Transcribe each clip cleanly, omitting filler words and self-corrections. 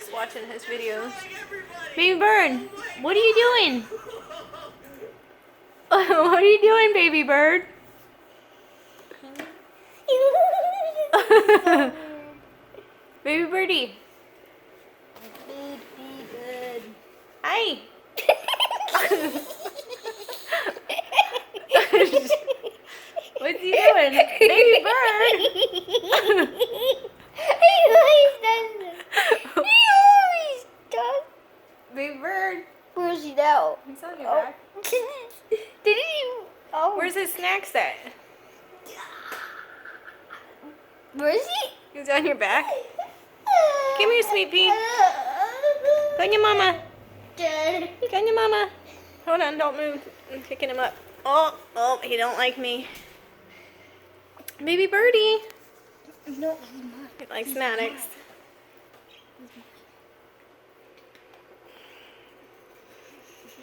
likes watching his videos. Baby bird, what are you doing? What are you doing, baby bird? Baby birdie. Hi. What's he doing? Baby bird. He always does this. He always does. Baby bird. Where's he now? He's on your back. Did he? Oh. Where's his snacks at? Where is he? He's on your back. Come here, sweet pea. Go on your mama. Go on your mama. Hold on, don't move. I'm picking him up. Oh, he don't like me. Baby birdie. No, he's not. He likes Maddox.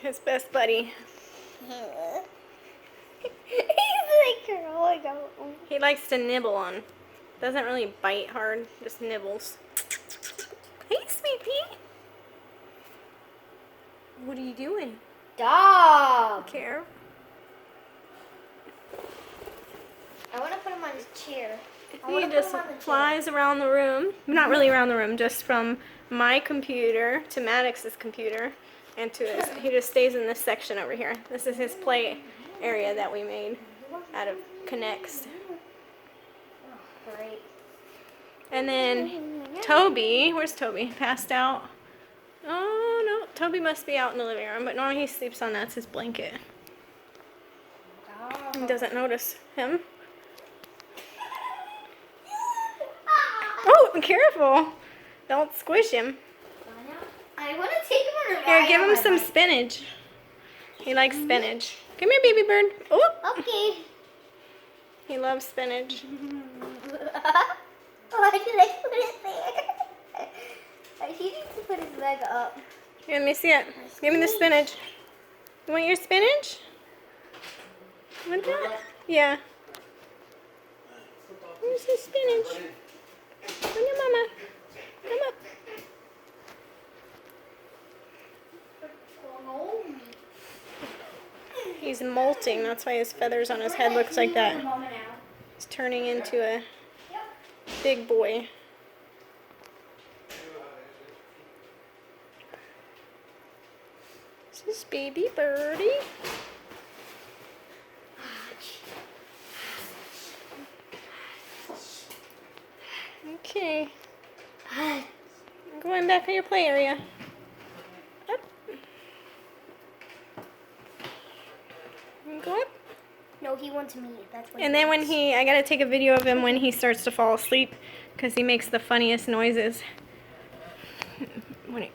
His best buddy. He's like rolling out. He likes to nibble on. Doesn't really bite hard, just nibbles. Hey, sweet pea. What are you doing? Stop. Care. I want to put him on his chair. He just flies around the room. Not really around the room, just from my computer to Maddox's computer and to his. He just stays in this section over here. This is his play area that we made out of Connects. Great. And then Toby, where's Toby? Passed out. Oh no, Toby must be out in the living room, but normally he sleeps on that's his blanket. He doesn't notice him. Oh, careful. Don't squish him. I want to take him on a ride. Here, give on him my some bike. spinach. He likes spinach. Come here, baby bird. Oh, Okay. he loves spinach. Why did I put it there? He needs to put his leg up. Here, let me see it. Give me the spinach. You want your spinach? Want that? Yeah. Here's the spinach. Come here, mama. Come up. He's molting. That's why his feathers on his head looks like that. He's turning into a big boy. This is baby birdie. Okay. I'm going back to your play area. Up. Go up. No, he wants me. That's what. And then when I gotta take a video of him when he starts to fall asleep because he makes the funniest noises. When he